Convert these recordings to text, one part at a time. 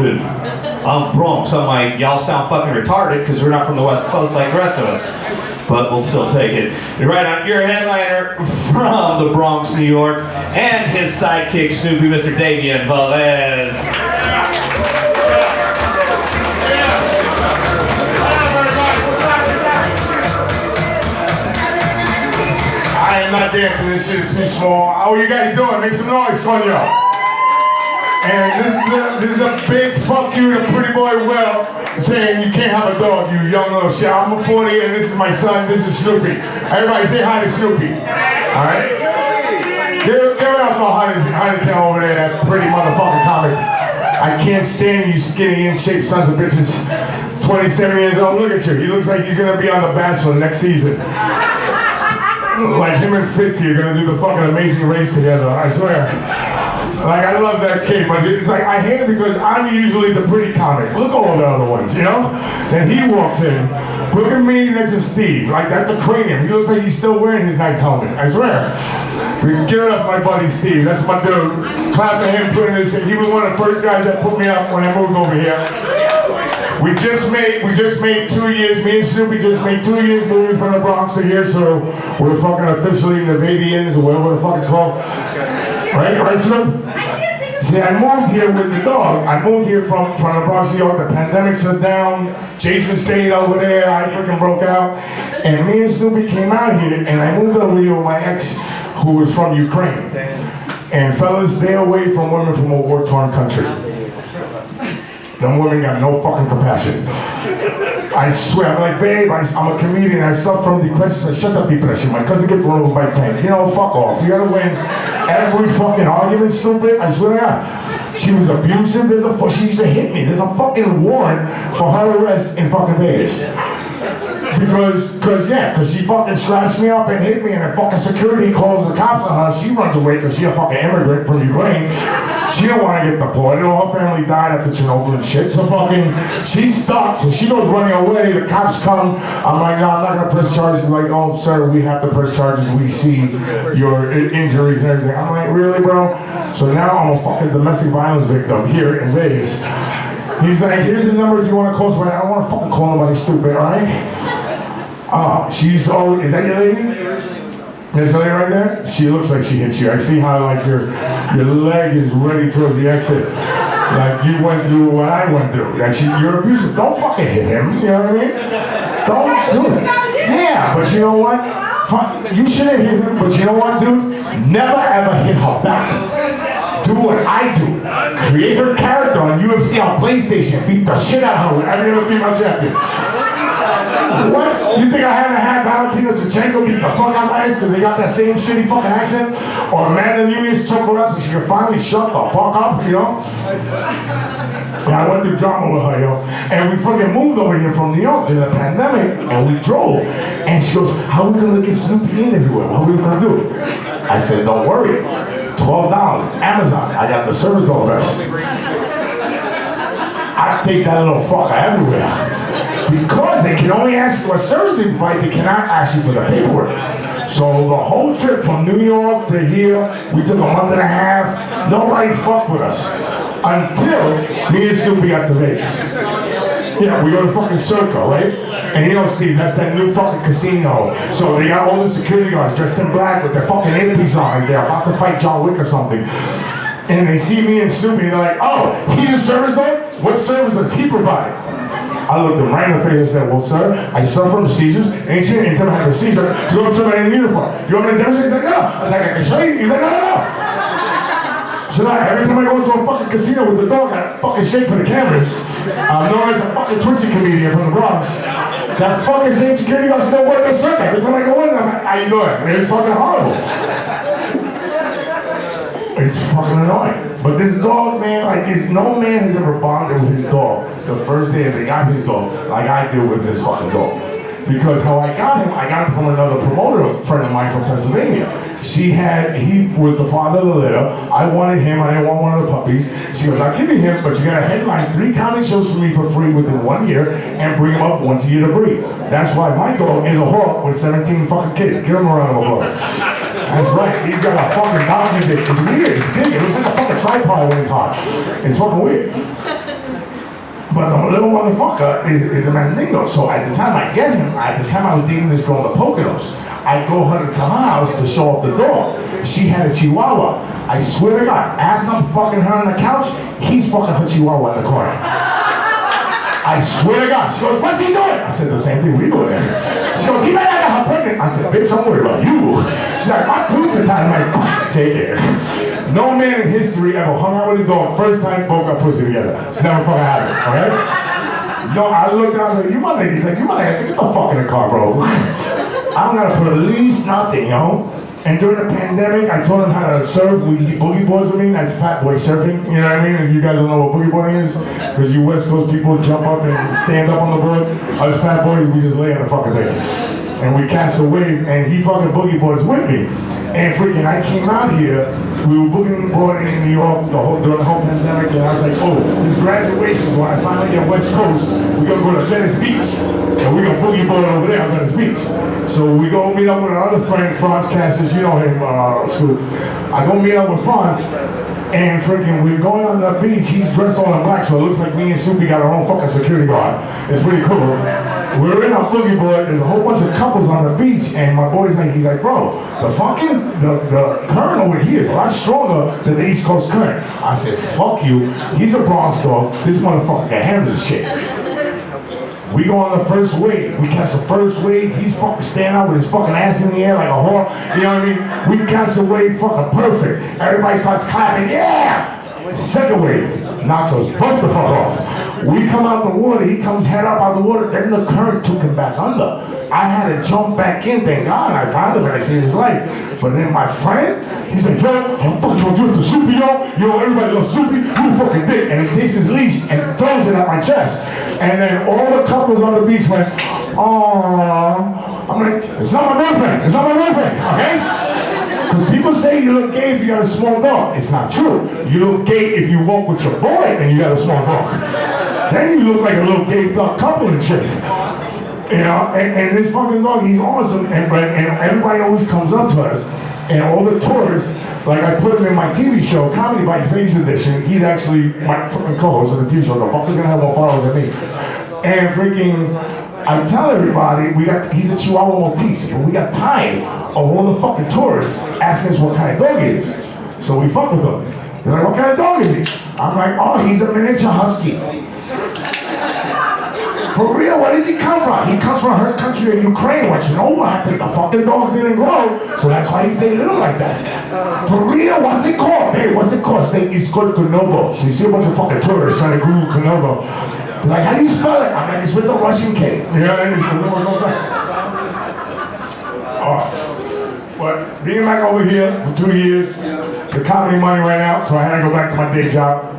stupid. I'm Bronx. I'm like, y'all sound fucking retarded because we're not from the West Coast like the rest of us. But we'll still take it. Right on, your headliner from the Bronx, New York, and his sidekick, Snoopy, Mr. Davian, Velez. I am not dancing, this shit is too small. How are you guys doing? Make some noise, coño. And this is a big fuck you to Pretty Boy Will, saying you can't have a dog, you young little shit. I'm 40 and this is my son, this is Snoopy. Everybody say hi to Snoopy. Alright? Give it up for Honeytown over there, that pretty motherfucking comic. I can't stand you skinny in shape sons of bitches. 27 years old, look at you. He looks like he's gonna be on The Bachelor next season. Like him and Fitzy are gonna do the fucking Amazing Race together, I swear. Like, I love that kid, but it's like, I hate it because I'm usually the pretty comic. Look at all the other ones, you know? Then he walks in, look at me next to Steve. Like, that's a cranium. He looks like he's still wearing his Knight's helmet, I swear. But give it up for my buddy Steve, that's my dude. Clap for him putting this in. He was one of the first guys that put me up when I moved over here. We just made 2 years, me and Snoopy just made 2 years moving from the Bronx to here, so we're fucking officially Davians or whatever the fuck it's called. Right, Snoop? See, I moved here with the dog. I moved here from the Bronx, New York. The pandemic shut down. Jason stayed over there. I freaking broke out. And me and Snoopy came out here, and I moved over here with my ex, who was from Ukraine. And fellas, stay away from women from a war-torn country. Them women got no fucking compassion. I swear, I'm like, babe, I'm a comedian, I suffer from depression. I said, shut up, depression, my cousin gets run over by a tank. You know, fuck off. You gotta win every fucking argument, stupid. I swear to God. She was abusive, she used to hit me. There's a fucking warrant for her arrest in fucking Vegas. Because she fucking scratched me up and hit me, and the fucking security calls the cops on her. She runs away because she's a fucking immigrant from Ukraine. She don't want to get deported. Her family died at the Chernobyl and shit. So fucking, she's stuck. So she goes running away. The cops come. I'm like, no, I'm not gonna press charges. They're like, oh, sir, we have to press charges. We see your injuries and everything. I'm like, really, bro? So now I'm a fucking domestic violence victim here in Vegas. He's like, here's the number if you want to call somebody. I don't want to fucking call nobody stupid, all right? Is that your lady? There's a lady right there? She looks like she hits you. I see how like your leg is ready towards the exit. Like you went through what I went through. Like you're abusive. Don't fucking hit him. You know what I mean? Don't do it. Yeah, but you know what? You shouldn't hit him, but you know what, dude? Never ever hit her back. Do what I do. Create her character on UFC on PlayStation. Beat the shit out of her with every other female champion. What? You think I haven't had Valentina Shevchenko beat the fuck out of my ass because they got that same shitty fucking accent? Or Amanda Nunes choke her out so she can finally shut the fuck up, you know? And I went through drama with her, yo. And we fucking moved over here from New York during the pandemic, and we drove. And she goes, how are we gonna get Snoopy in everywhere? What are we gonna do? I said, don't worry. $12, Amazon. I got the service dog vest. I take that little fucker everywhere. Because they can only ask you for a service invite, they cannot ask you for the paperwork. So the whole trip from New York to here, we took a month and a half. Nobody fucked with us until me and Snoopy got to Vegas. Yeah, we go to fucking Circle, right? And you know, Steve, that's that new fucking casino. So they got all the security guards dressed in black with their fucking earpiece on, like they're about to fight John Wick or something. And they see me and Snoopy, and they're like, oh, he's a service dog? What service does he provide? I looked him right in the face and said, well, sir, I suffer from seizures, and you didn't tell me I had a seizure to go to somebody in uniform. You want me to demonstrate? He's like, no. I was like, I can show you. He's like, no. So now, every time I go into a fucking casino with the dog, I fucking shake for the cameras. I'm known as a fucking twitchy comedian from the Bronx. That fucking same security guard still working the circuit. Every time I go in, I'm like, how you doing? It's fucking horrible. It's fucking annoying. But this dog, man, like, no man has ever bonded with his dog the first day that they got his dog like I do with this fucking dog. Because how I got him from another promoter friend of mine from Pennsylvania. He was the father of the litter. I wanted him, I didn't want one of the puppies. She goes, I'll give you him, but you gotta headline 3 comedy shows for me for free within 1 year and bring him up once a year to breed. That's why my dog is a hawk with 17 fucking kids. Give him a round of applause. That's right, he's got a fucking donkey dick. It's weird, it's big, it looks like a fucking tripod when it's hot. It's fucking weird. But the little motherfucker is a mandingo. So at the time I get him, at the time I was dating this girl in the Poconos, I go to her house to show off the dog. She had a Chihuahua. I swear to God, as I'm fucking her on the couch, he's fucking her Chihuahua in the corner. I swear to God. She goes, what's he doing? I said, the same thing we do there. She goes, he might not got her pregnant. I said, bitch, I'm worried about you. She's like, my tooth is tied. I'm like, take it. No man in history ever hung out with his dog. First time both got pussy together. It's never fucking happened, alright? No, I looked out, I was like, you my nigga. He's like, you my nigga. I said, get the fuck in the car, bro. I don't gotta put at least nothing, yo. And during the pandemic, I taught him how to surf. He boogie boards with me. That's fat boy surfing. You know what I mean? If you guys don't know what boogie boarding is, because you West Coast people jump up and stand up on the board. Us fat boys, we just lay on the fucking thing. And we cast a wave, and he fucking boogie boards with me. And freaking, I came out here. We were boogie boarding in New York during the whole pandemic, and I was like, oh, this graduation is when I finally get West Coast. We're gonna go to Venice Beach, and we're gonna boogie board over there on Venice Beach. So we go meet up with another friend, Franz Cassis, you know him, school. I go meet up with Franz, and freaking, we're going on the beach. He's dressed all in black, so it looks like me and Soupy got our own fucking security guard. It's pretty cool. We're in our boogie board. There's a whole bunch of couples on the beach, and my boy's like, he's like, bro, the current over here is a lot stronger than the East Coast current. I said, fuck you. He's a Bronx dog. This motherfucker can handle this shit. We go on the first wave. We catch the first wave. He's fucking standing out with his fucking ass in the air like a whore. You know what I mean? We catch the wave fucking perfect. Everybody starts clapping. Yeah! Second wave knocks us both the fuck off. We come out the water. He comes head up out the water. Then the current took him back under. I had to jump back in. Thank God I found him and I saved his life. But then my friend, he's like, yo, I'm fucking gonna do it to Soupy, yo. Yo, everybody loves Soupy. You fucking dick. And he takes his leash and throws it at my chest. And then all the couples on the beach went, oh. I'm like, it's not my boyfriend. It's not my boyfriend, okay? Because people say you look gay if you got a small dog. It's not true. You look gay if you walk with your boy and you got a small dog. Then you look like a little gay thug couple and shit. You know, and this fucking dog, he's awesome. And everybody always comes up to us. And all the tourists, like I put him in my TV show, Comedy Bites Vegas Edition. He's actually my fucking co-host of the TV show. The fucker's gonna have more followers than me. And freaking, I tell everybody, he's a Chihuahua Maltese, but we got tired of all the fucking tourists asking us what kind of dog he is. So we fuck with them. They're like, what kind of dog is he? I'm like, oh, he's a miniature husky. For real, where does he come from? He comes from her country in Ukraine, which you know what happened? The fucking dogs didn't grow, so that's why he stayed little like that. For real, what's it called? Hey, what's it called? It's called Konobo. So you see a bunch of fucking tourists trying to Google Konobo. They're like, how do you spell it? I'm like, it's with the Russian K. You know what I mean? It's Konobo all the time. But being back over here for 2 years, the comedy money ran out, so I had to go back to my day job.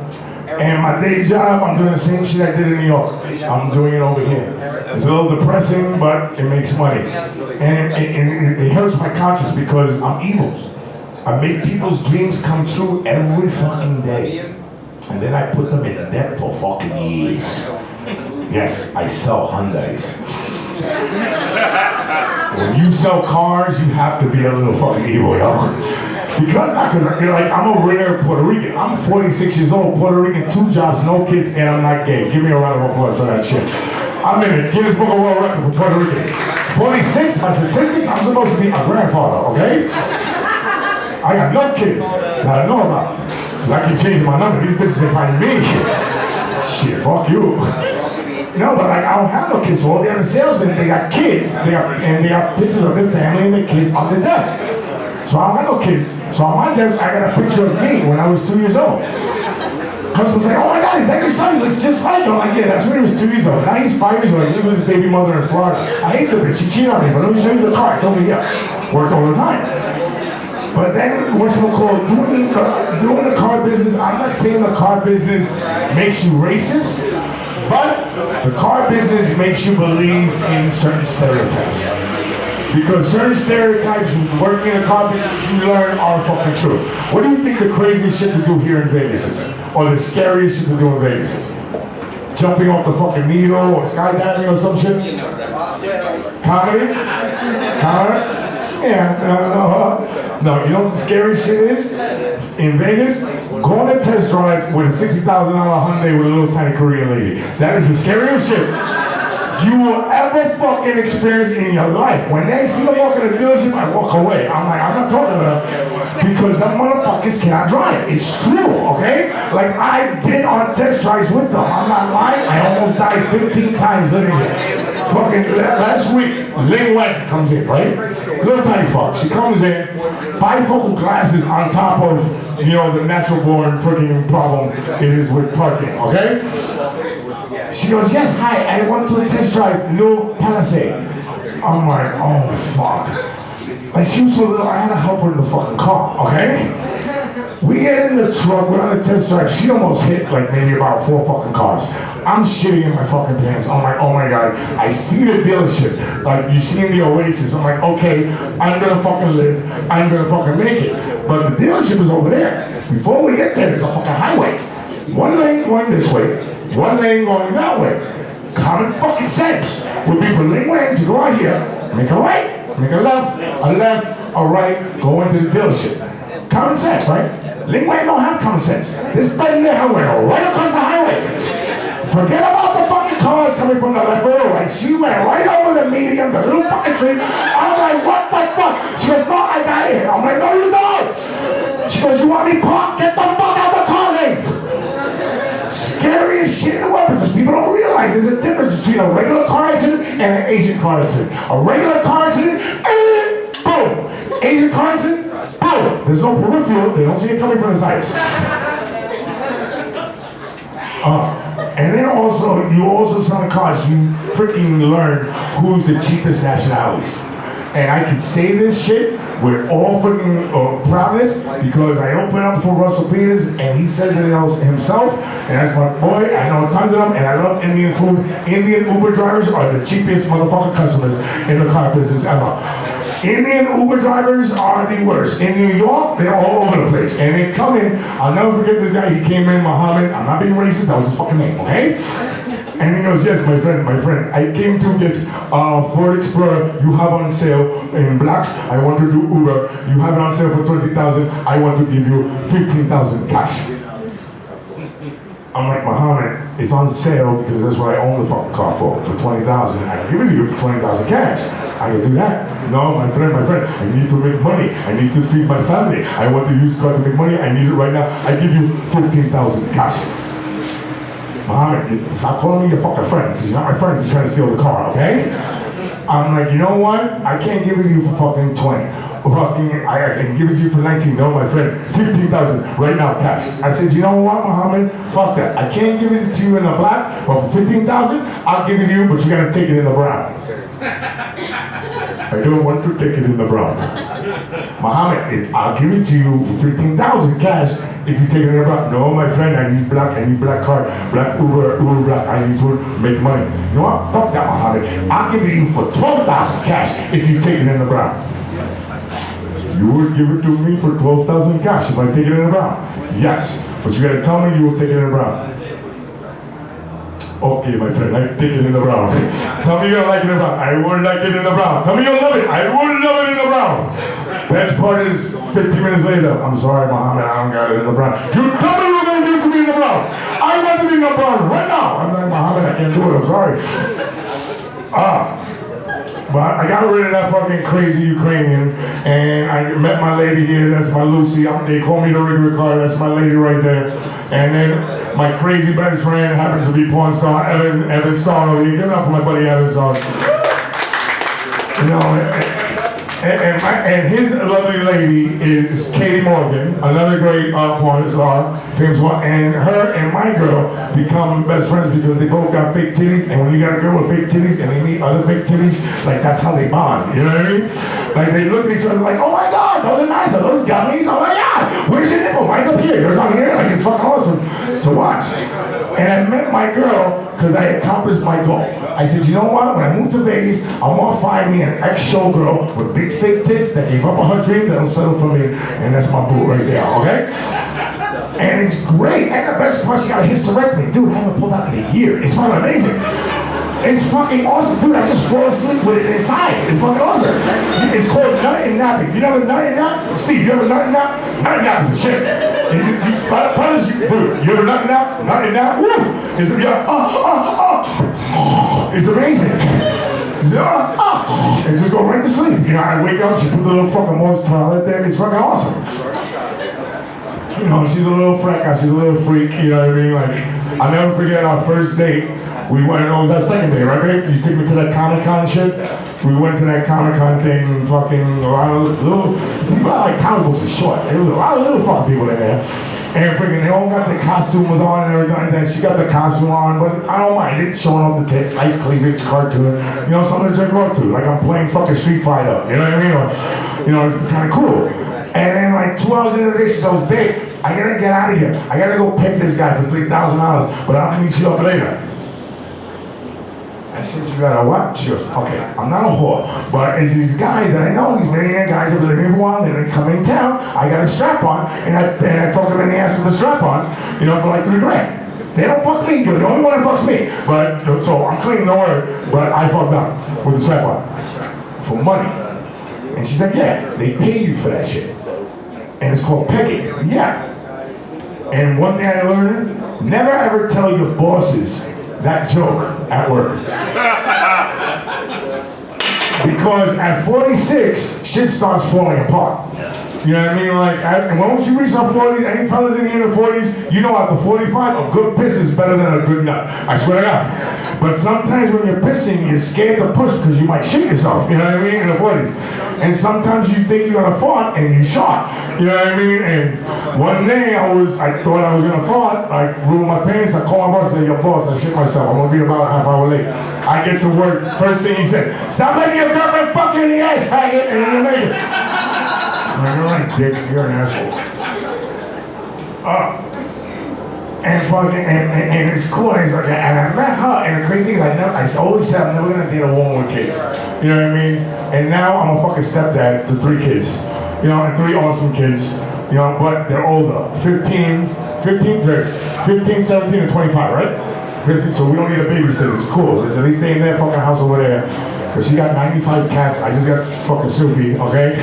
And my day job, I'm doing the same shit I did in New York. I'm doing it over here. It's a little depressing, but it makes money. And it hurts my conscience because I'm evil. I make people's dreams come true every fucking day. And then I put them in debt for fucking years. Yes, I sell Hyundais. When you sell cars, you have to be a little fucking evil, yo. Because like, I'm a rare Puerto Rican. I'm 46 years old, Puerto Rican, 2 jobs, no kids, and I'm not gay. Give me a round of applause for that shit. I'm in the Guinness Book of World Record for Puerto Ricans. 46, my statistics, I'm supposed to be a grandfather, okay? I got no kids that I know about. Because I keep changing my number. These bitches ain't finding me. Shit, fuck you. No, but like, I don't have no kids. So all the other salesmen, they got kids. They got pictures of their family and their kids on the desk. So I don't got no kids. So on my desk, I got a picture of me when I was 2 years old. Customers say, oh my God, he's like his son, he looks just like him. I'm like, yeah, that's when he was 2 years old. Now he's 5 years old. He lives with his baby mother in Florida. I hate the bitch, she cheated on me, but let me show you the car. It's over here. Worked all the time. But then, what's it called, doing the car business, I'm not saying the car business makes you racist, but the car business makes you believe in certain stereotypes. Because certain stereotypes working in a car business you learn are fucking true. What do you think the craziest shit to do here in Vegas is? Or the scariest shit to do in Vegas is? Jumping off the fucking needle or skydiving or some shit? Comedy? Yeah. No, you know what the scariest shit is? In Vegas? Go on a test drive with a $60,000 Hyundai with a little tiny Korean lady. That is the scariest shit you will ever fucking experience in your life. When they see them walk in the dealership, I walk away. I'm like, I'm not talking to them because them motherfuckers cannot drive. It's true, okay? Like, I've been on test drives with them. I'm not lying. I almost died 15 times living here. Fucking last week, Ling Wen comes in, right? Little tiny fuck. She comes in, bifocal glasses on top of, you know, the natural born freaking problem it is with parking, okay? She goes, yes, hi, I want to test drive new Palisade. I'm like, oh, fuck. Like, she was so little, I had to help her in the fucking car, okay? We get in the truck, we're on the test drive. She almost hit, like, maybe about 4 fucking cars. I'm shitting in my fucking pants. I'm like, oh my God. I see the dealership, like you see in the Oasis. I'm like, okay, I'm gonna fucking live. I'm gonna fucking make it. But the dealership is over there. Before we get there, there's a fucking highway. One lane going this way, one lane going that way. Common fucking sense would be for Ling Wen to go out here, make a right, make a left, a right, go into the dealership. Common sense, right? Ling Wen don't have common sense. This bend there went right across the highway. Forget about the fucking cars coming from the left or the right. She went right over the median, the little fucking tree. I'm like, what the fuck? She goes, no, I got it. I'm like, no, you don't. She goes, you want me parked? Get the fuck out the car lane. Scariest shit in the world because people don't realize there's a difference between a regular car accident and an Asian car accident. A regular car accident, boom. Asian car accident, boom. There's no peripheral. They don't see it coming from the sides. And then also, you also selling cars, you freaking learn who's the cheapest nationalities. And I can say this shit with all freaking proudness because I open up for Russell Peters and he says it himself, and that's my boy. I know tons of them, and I love Indian food. Indian Uber drivers are the cheapest motherfucking customers in the car business ever. Indian Uber drivers are the worst. In New York, they're all over the place. And they come in, I'll never forget this guy, he came in, Muhammad, I'm not being racist, that was his fucking name, okay? And he goes, yes, my friend, I came to get Ford Explorer you have on sale in black, I want to do Uber, you have it on sale for 20,000, I want to give you 15,000 cash. I'm like, Muhammad, it's on sale because that's what I own the fucking car for 20,000. I can give it to you for 20,000 cash. I can do that. No, my friend, I need to make money. I need to feed my family. I want to use the car to make money. I need it right now. I give you 15,000 cash. Muhammad, stop calling me your fucking friend because you're not my friend. You're trying to steal the car, okay? I'm like, you know what? I can't give it to you for fucking 20. I can give it to you for 19. No, my friend, 15,000 right now, cash. I said, you know what, Muhammad? Fuck that. I can't give it to you in the black, but for 15,000, I'll give it to you, but you gotta take it in the brown. I don't want to take it in the brown. Muhammad, if I'll give it to you for 15,000 cash, if you take it in the brown. No, my friend, I need black car, black Uber black. I need to make money. You know what? Fuck that, Muhammad. I'll give it to you for 12,000 cash if you take it in the brown. You would give it to me for 12,000 cash if I take it in the brown? Yes, but you gotta tell me you will take it in the brown. Okay, my friend, I take it in the brown. Tell me you don't like it in the brown. I would like it in the brown. Tell me you love it. I would love it in the brown. Best part is 15 minutes later, I'm sorry, Muhammad, I don't got it in the brown. You tell me you're gonna give it to me in the brown. I want it in the brown right now. I'm like, Muhammad, I can't do it, I'm sorry. But I got rid of that fucking crazy Ukrainian, and I met my lady here, that's my Lucy. They call me the Rigger car, that's my lady right there. And then my crazy best friend happens to be porn star, Evan Song over here. Give it up for my buddy Evan Song. You know, and his lovely lady is Katie Morgan, another great porn star, famous one. And her and my girl become best friends because they both got fake titties. And when you got a girl with fake titties and they meet other fake titties, like that's how they bond. You know what I mean? Like they look at each other like, oh my God, those are nice. Are those gummies? Oh my God, where's your nipple? Mine's up here. Yours on here. Like it's fucking awesome to watch. And I met my girl because I accomplished my goal. I said, you know what? When I moved to Vegas, I want to find me an ex-showgirl with big fake tits that gave up on her dream that'll settle for me. And that's my boo right there, okay? And it's great. And the best part, she got a hysterectomy. Dude, I haven't pulled out in a year. It's fucking amazing. It's fucking awesome. Dude, I just fall asleep with it inside. It's fucking awesome. It's called nut and napping. You never nut and nap? Steve, you ever nut and nap? Nut and nap is a shit. Fellas, dude, you ever nut and nap? Nut and nap? Woo! It's, it's amazing. And just go right to sleep. You know, I wake up, she puts a little fucking Moore's toilet there. It's fucking awesome. You know, she's a little freak, she's a little freak, you know what I mean? Like, I'll never forget our first date. We went, it was our second date, right, babe? You took me to that Comic-Con shit. We went to that Comic-Con thing, fucking, a lot of little, people that like comic books are short. There was a lot of little fucking people in there. And freaking, they all got their costumes on and everything like that. She got the costume on, but I don't mind it, showing off the tits, nice cleavage, cartoon. You know, something to jerk off to. Like I'm playing fucking Street Fighter, you know what I mean? Or, you know, it's kind of cool. And then like 2 hours into the day, she goes, babe, I gotta get out of here. I gotta go pick this guy for $3,000, but I'll meet you up later. I said, you gotta what? She goes, okay, I'm not a whore, but it's these guys that I know, these millionaire guys that have been living for a while, they come in town, I got a strap on, and I fuck them in the ass with a strap on, you know, for like $3 grand. They don't fuck me, you're the only one that fucks me. But, so I'm clean, no word, but I fucked up with the strap on. For money. And she's like, yeah, they pay you for that shit. And it's called pegging, yeah. And one thing I learned, never ever tell your bosses that joke at work. Because at 46, shit starts falling apart. You know what I mean? Like, once you reach our 40s, any fellas in the 40s, you know after 45, a good piss is better than a good nut. I swear to God. But sometimes when you're pissing, you're scared to push because you might shit yourself, you know what I mean, in the 40s. And sometimes you think you're gonna fart and you shot, you know what I mean? And one day I thought I was gonna fart, I ruined my pants, I called my boss and said, yo boss, I shit myself, I'm gonna be about a half hour late. I get to work, first thing he said, stop letting your girlfriend fuck you in the ass, faggot, and then you make it. I'm like, you're right, dick, you're an asshole. And fucking, and it's cool, and, and I met her, and the crazy thing is I always said I'm never gonna date a woman with kids. You know what I mean? And now I'm a fucking stepdad to 3 kids. You know, and 3 awesome kids. You know, but they're older. 15, 17, and 25, right? 15, so we don't need a babysitter, it's cool. At least they in their fucking house over there. Cause she got 95 cats, I just got fucking Soupy, okay?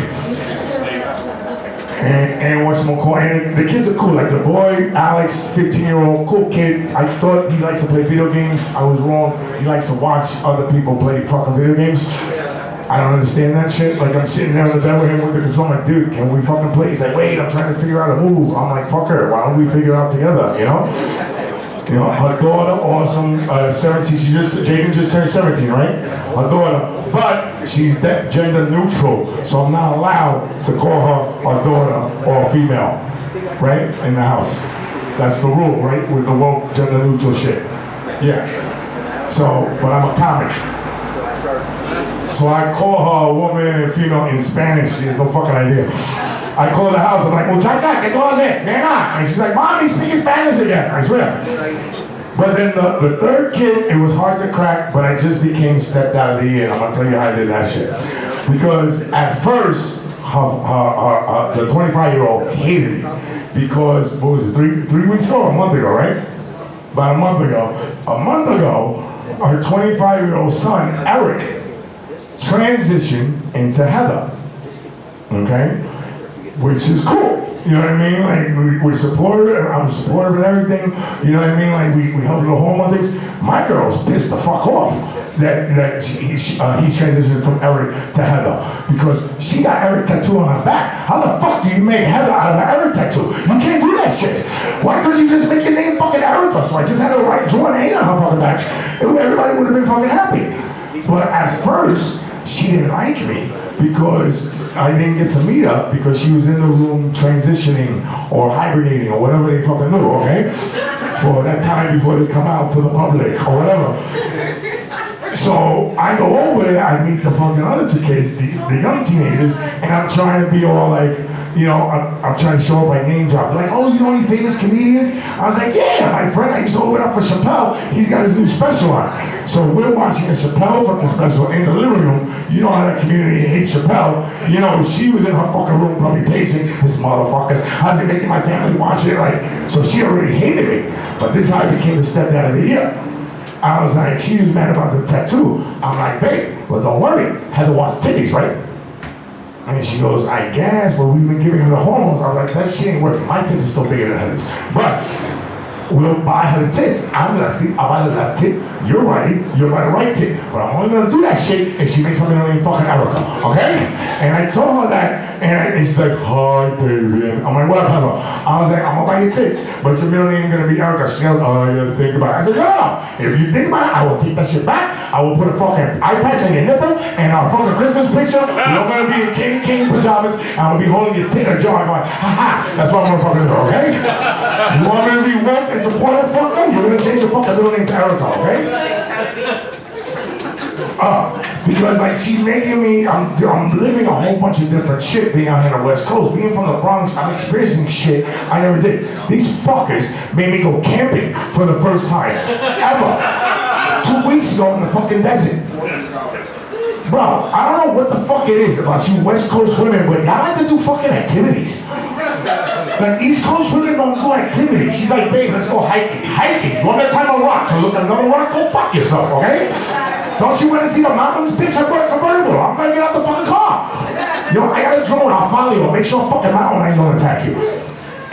And what's more cool, and the kids are cool, like the boy, Alex, 15-year-old, cool kid. I thought he likes to play video games, I was wrong. He likes to watch other people play fucking video games. I don't understand that shit. Like I'm sitting there in the bed with him with the control, I'm like, dude, can we fucking play? He's like, wait, I'm trying to figure out a move. I'm like, fuck her, why don't we figure it out together, you know? You know, her daughter, awesome, 17, Jaden just turned 17, right? Her daughter, but she's gender neutral, so I'm not allowed to call her a daughter or a female, right? In the house. That's the rule, right? With the woke gender neutral shit. Yeah. So, but I'm a comic. So I call her a woman and female in Spanish, she has no fucking idea. I call the house, I'm like, muchacha, ¿qué tú haces? Nena. And she's like, Mommy, speaking Spanish again, I swear. But then the third kid, it was hard to crack, but I just became stepdad of the year. I'm gonna tell you how I did that shit. Because at first, the 25-year-old hated me. Because, what was it, three weeks ago or a month ago, right? About a month ago, her 25-year-old son, Eric, transitioned into Heather, okay? Which is cool, you know what I mean? Like, we're supportive, I'm supportive and everything, you know what I mean? Like, we help the hormone things. My girl's pissed the fuck off that he transitioned from Eric to Heather, because she got Eric tattoo on her back. How the fuck do you make Heather out of an Eric tattoo? You can't do that shit. Why couldn't you just make your name fucking Erica? So I just had to draw an A on her fucking back. Everybody would have been fucking happy. But at first, she didn't like me because I didn't get to meet her because she was in the room transitioning or hibernating or whatever they fucking do, okay? For that time before they come out to the public or whatever. So I go over there, I meet the fucking other 2 kids, the young teenagers, and I'm trying to be all like, you know, I'm trying to show off my name drop. They're like, oh, you know any famous comedians? I was like, yeah, my friend, I used to open up for Chappelle. He's got his new special on. So we're watching a Chappelle fucking special in the living room. You know how that community hates Chappelle. You know, she was in her fucking room probably pacing, this motherfuckers, how's it making my family watch it? Like, so she already hated me. But this is how I became the stepdad of the year. I was like, she was mad about the tattoo. I'm like, babe, but don't worry. Heather wants titties, right? And she goes, I guess, but we've been giving her the hormones. I was like, that shit ain't working. My tits are still bigger than Heather's. But we'll buy her the tits. I'm lefty, I'll buy the left tit. You're righty, you'll buy the right tit. But I'm only gonna do that shit if she makes her middle name fucking Erica, okay? And I told her that, and she's like, hi, Davian. I'm like, what up, Heather? I was like, I'm gonna buy your tits, but your middle name gonna be Erica. She goes, oh, you gotta think about it. I said, no. If you think about it, I will take that shit back. I will put a fucking eye patch on your nipple and our fucking Christmas picture. You're gonna be in candy cane pajamas, and I'm gonna be holding your tit in a jar going, ha. That's what I'm gonna fucking do, okay? You want me to be woke and support a fucker? You're gonna change your fucking middle name to Erica, okay? Because like she's making me, I'm living a whole bunch of different shit being out here on the West Coast. Being from the Bronx, I'm experiencing shit I never did. These fuckers made me go camping for the first time ever. 2 weeks ago in the fucking desert. Bro, I don't know what the fuck it is about you West Coast women, but y'all like to do fucking activities. Like East Coast women don't do activities. She's like, babe, let's go hiking. Hiking? You want me to climb a rock? So look at another rock? Go fuck yourself, okay? Don't you want to see the mountains? Bitch, I brought a convertible. I'm gonna get out the fucking car. Yo, I got a drone. I'll follow you. I'll make sure a fucking mountain ain't gonna attack you.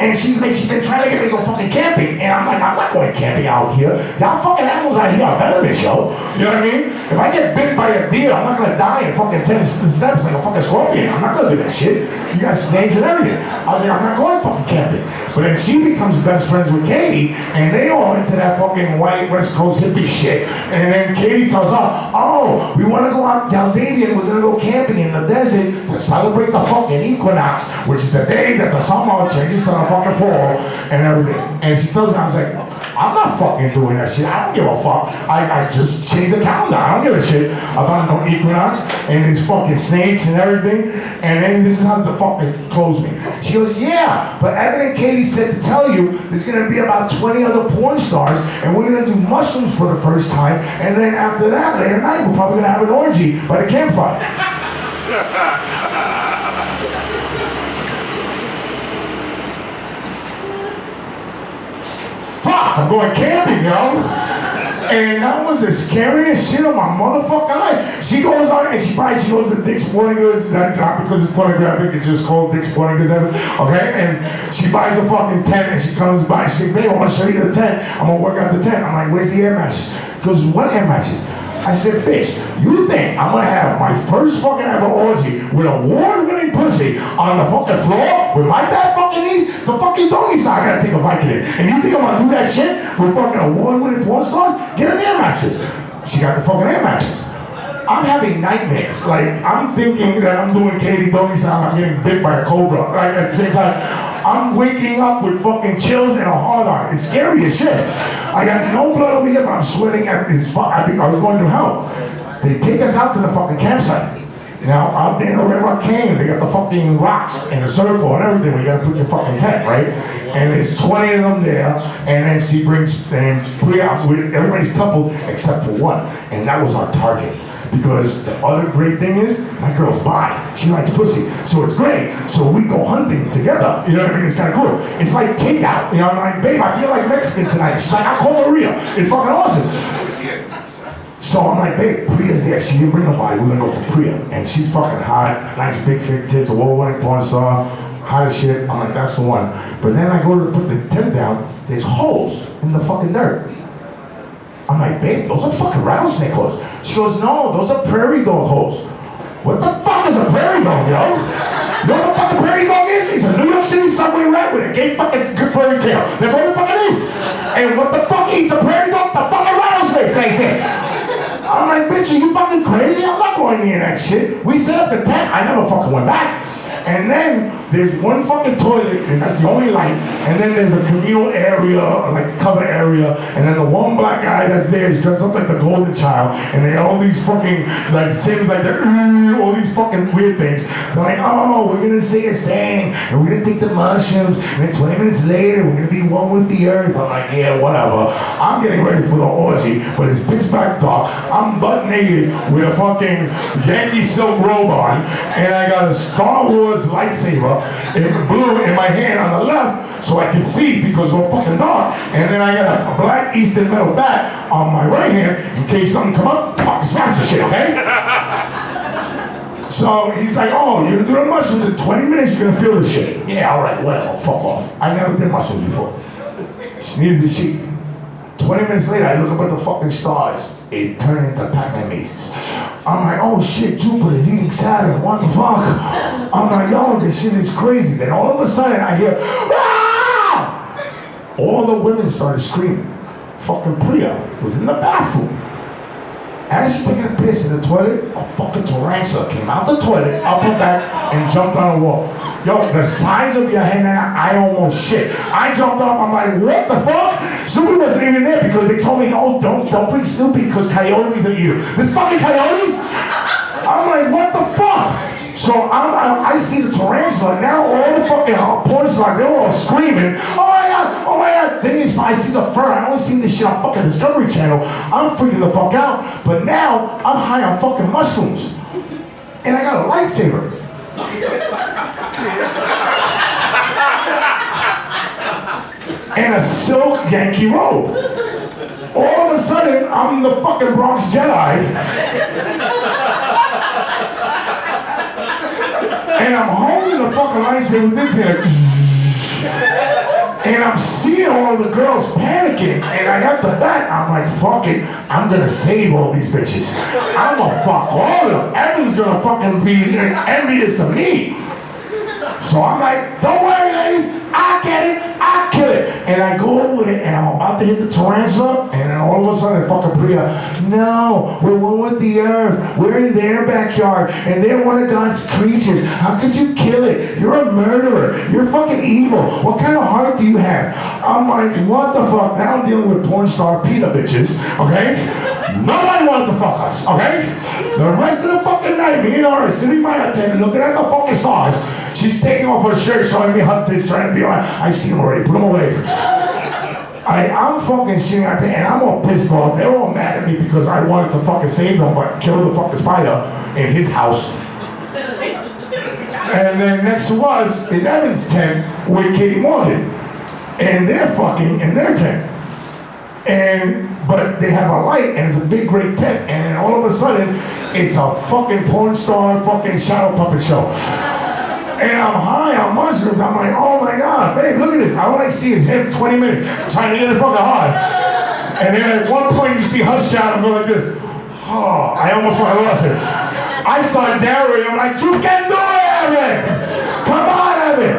And she's been trying to get me to go fucking camping. And I'm like, I'm not going camping out here. Y'all fucking animals out here are venomous, yo. You know what I mean? If I get bit by a deer, I'm not gonna die in fucking 10 steps like a fucking scorpion. I'm not gonna do that shit. You got snakes and everything. I was like, I'm not going fucking camping. But then she becomes best friends with Katie, and they all into that fucking white West Coast hippie shit. And then Katie tells her, oh, we wanna go out down Davian, we're gonna go camping in the desert to celebrate the fucking equinox, which is the day that the summer changes to the fucking fall and everything. And she tells me, I was like, I'm not fucking doing that shit. I don't give a fuck. I just changed the calendar. I don't give a shit about no equinox and these fucking snakes and everything. And then this is how the fuck they close me. She goes, yeah, but Evan and Katie said to tell you there's gonna be about 20 other porn stars and we're gonna do mushrooms for the first time. And then after that, later night, we're probably gonna have an orgy by the campfire. Fuck, I'm going camping, yo. And that was the scariest shit of my motherfucking life. She goes on and she goes to Dick's Sporting Goods, not because it's pornographic, it's just called Dick's Sporting Goods, okay? And she buys a fucking tent and she comes by, she's like, babe, I want to show you the tent. I'm gonna work out the tent. I'm like, where's the air matches? She goes, what air matches? I said, bitch, you think I'm gonna have my first fucking ever orgy with award-winning pussy on the fucking floor with my bad fucking knees? It's a fucking doggy style. I gotta take a Vicodin. And you think I'm gonna do that shit with fucking award-winning porn stars? Get an air mattress. She got the fucking air mattress. I'm having nightmares. Like, I'm thinking that I'm doing Katie doggy style. I'm getting bit by a cobra. Like, at the same time, I'm waking up with fucking chills and a hard on. It's scary as shit. I got no blood over here, but I'm sweating. I was going through hell. They take us out to the fucking campsite. Now, out there in the Red Rock Canyon, they got the fucking rocks in a circle and everything where you gotta put your fucking tent, right? And there's 20 of them there, and then she brings, and everybody's coupled except for one, and that was our target. Because the other great thing is, my girl's bi. She likes pussy. So it's great. So we go hunting together. You know what I mean? It's kind of cool. It's like takeout. You know, I'm like, babe, I feel like Mexican tonight. She's like, I call Maria. It's fucking awesome. So I'm like, babe, Priya's there. She didn't bring nobody. We're gonna go for Priya. And she's fucking hot. Nice big fake tits, award-winning porn star. Hot as shit. I'm like, that's the one. But then I go to put the tent down. There's holes in the fucking dirt. I'm like, babe, those are fucking rattlesnake holes. She goes, no, those are prairie dog holes. What the fuck is a prairie dog, yo? You know what the fucking prairie dog is? It's a New York City subway rat with a gay fucking good furry tail. That's what the fuck it is. And what the fuck eats a prairie dog? The fucking rattlesnakes, they say. I'm like, bitch, are you fucking crazy? I'm not going near that shit. We set up the tent. I never fucking went back. And then there's one fucking toilet, and that's the only light. And then there's a communal area, like cover area. And then the one black guy that's there is dressed up like the golden child. And they got all these fucking, like, Sims, like, all these fucking weird things. They're like, oh, we're gonna say a thing, and we're gonna take the mushrooms, and then 20 minutes later, we're gonna be one with the earth. I'm like, yeah, whatever. I'm getting ready for the orgy, but it's pitch black dark. I'm butt naked with a fucking Yankee silk robe on, and I got a Star Wars lightsaber, blue in my hand on the left so I can see because it's all fucking dark. And then I got a black Eastern metal bat on my right hand in case something come up, fucking smash the shit, okay? So he's like, oh, you're gonna do the mushrooms in 20 minutes, you're gonna feel this shit. Yeah, all right, whatever, fuck off. I never did mushrooms before. Just needed the sheet. 20 minutes later, I look up at the fucking stars. It turned into Pac-Man mazes. I'm like, oh shit, Jupiter's eating Saturn, what the fuck? I'm like, yo, this shit is crazy. Then all of a sudden, I hear, ah! All the women started screaming. Fucking Priya was in the bathroom. As she's taking a piss in the toilet, a fucking tarantula came out the toilet, up her back, and jumped on the wall. Yo, the size of your hand, I almost shit. I jumped up, I'm like, what the fuck? Snoopy wasn't even there because they told me, oh, don't bring Snoopy because coyotes are eating. This fucking coyotes? I'm like, what the fuck? So I see the tarantula, now all the fucking porn stars, they're all screaming, oh my god, oh my god. Then I see the fur, I only seen this shit on fucking Discovery Channel. I'm freaking the fuck out, but now I'm high on fucking mushrooms. And I got a lightsaber. And a silk Yankee robe. All of a sudden, I'm the fucking Bronx Jedi. And I'm holding the fucking lightsaber with this hand. And I'm seeing all the girls panicking. And I got the bat. I'm like, fuck it. I'm gonna save all these bitches. I'm gonna fuck all of them. Evan's gonna fucking be envious of me. So I'm like, don't worry, ladies. I get it. I kill it. And I go over it, and I'm about to hit the tarantula, and then all of a sudden, fucking Priya, no, we're one with the earth. We're in their backyard, and they're one of God's creatures. How could you kill it? You're a murderer. You're fucking evil. What kind of heart do you have? I'm like, what the fuck? Now I'm dealing with porn star PETA bitches, okay? Nobody wants to fuck us, okay? The rest of the fucking night, me and her are sitting by her tent looking at the fucking stars. She's taking off her shirt, showing me her tits, trying to be like, I've seen them already, put them away. I'm fucking shitting at and I'm all pissed off. They're all mad at me because I wanted to fucking save them, but kill the fucking spider in his house. And then next to us is Evan's tent with Katie Morgan. And they're fucking in their tent. But they have a light and it's a big great tent. And then all of a sudden, it's a fucking porn star fucking shadow puppet show. And I'm high on mushrooms. I'm like, oh my god, babe, look at this. I like seeing him 20 minutes trying to get it fucking hard. And then at one point you see her shadow go like this. Oh, I almost lost it. I start narrating. I'm like, you can do it, Evan. Come on, Evan.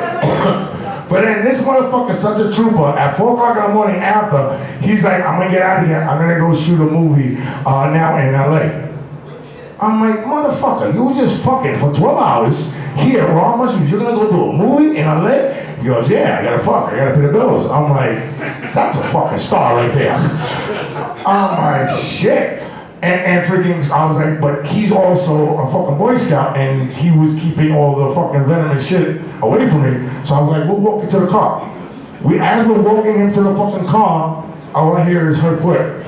But then this motherfucker's such a trooper. At 4 o'clock in the morning after, he's like, I'm gonna get out of here. I'm gonna go shoot a movie now in LA. I'm like, motherfucker, you were just fucking for 12 hours here, raw mushrooms. You're gonna go do a movie in LA? He goes, yeah, I gotta fuck, I gotta pay the bills. I'm like, that's a fucking star right there. I'm like, shit. And freaking, I was like, but he's also a fucking Boy Scout, and he was keeping all the fucking venomous shit away from me. So I was like, we'll walk into the car. As we're walking him to the fucking car, all I hear is her foot.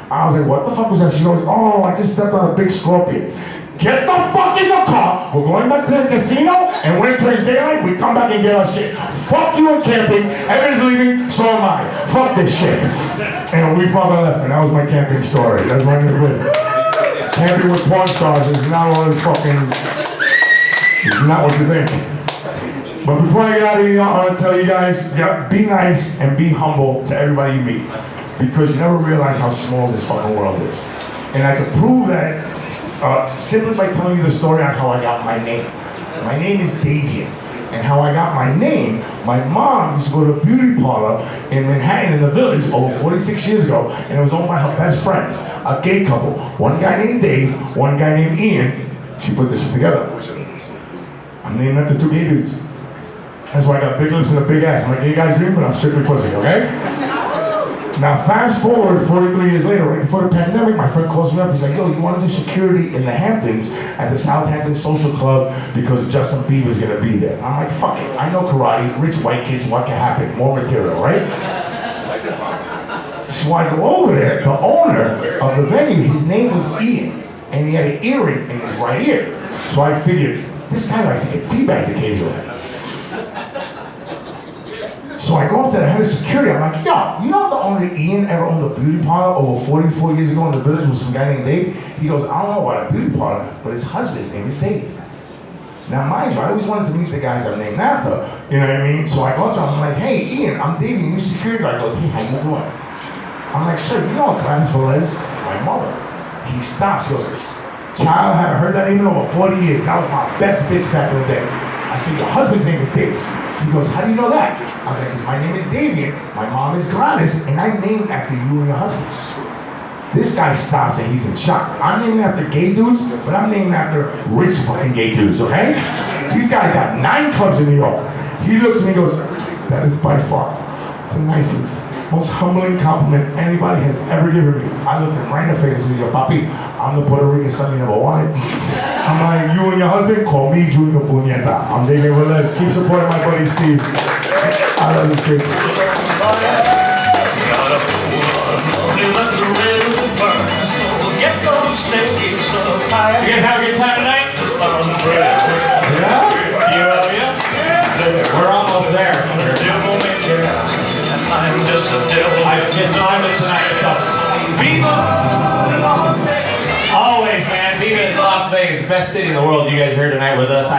I was like, what the fuck was that? She goes, oh, I just stepped on a big scorpion. Get the fuck in the car. We're going back to the casino, and when it turns daylight, we come back and get our shit. Fuck you and camping. Evan's leaving, so am I. Fuck this shit. And we fucking left, and that was my camping story. That's what I did with it. Camping with porn stars is not all this fucking, it's not what you think. But before I get out of here, I want to tell you guys, be nice and be humble to everybody you meet. Because you never realize how small this fucking world is. And I can prove that simply by telling you the story on how I got my name. My name is Davian. And how I got my name, my mom used to go to a beauty parlor in Manhattan in the Village over 46 years ago, and it was owned by her best friends, a gay couple. One guy named Dave, one guy named Ian. She put this shit together. I'm named after 2 gay dudes. That's why I got big lips and a big ass. I'm a gay guy's dream, but I'm strictly pussy, okay? Now fast forward 43 years later, right before the pandemic, my friend calls me up, he's like, yo, you want to do security in the Hamptons at the Southampton Social Club because Justin Bieber's gonna be there. I'm like, fuck it, I know karate, rich white kids, what can happen? More material, right? So I go over there, the owner of the venue, his name was Ian, and he had an earring in his right ear. So I figured, this guy likes to get teabagged occasionally. So I go up to the head of security, I'm like, yo, you know if the owner Ian ever owned a beauty parlor over 44 years ago in the village with some guy named Dave? He goes, I don't know about a beauty parlor, but his husband's name is Dave. Now mind you, I always wanted to meet the guys I'm named after, you know what I mean? So I go to him, I'm like, hey Ian, I'm Davian, new security guard. He goes, hey, how you doing? I'm like, sir, you know Gladys Velez? My mother. He stops, he goes, child, I haven't heard that name in over 40 years. That was my best bitch back in the day. I said, your husband's name is Dave. He goes, how do you know that? I was like, because my name is Davian, my mom is Gladys, and I'm named after you and your husband. This guy stops and he's in shock. I'm named after gay dudes, but I'm named after rich fucking gay dudes, okay? These guys got 9 clubs in New York. He looks at me and goes, that is by far the nicest, most humbling compliment anybody has ever given me. I looked him right in the face and said, yo, papi, I'm the Puerto Rican son you never wanted. I'm like, you and your husband, call me Junior Puñeta. I'm Davian Velez. Keep supporting my buddy Steve. I love this kid. You guys have a good time tonight? Yeah? We're almost there. I'm just tonight. Viva! Always, man. Viva Las Vegas, the best city in the world. You guys are here tonight with us.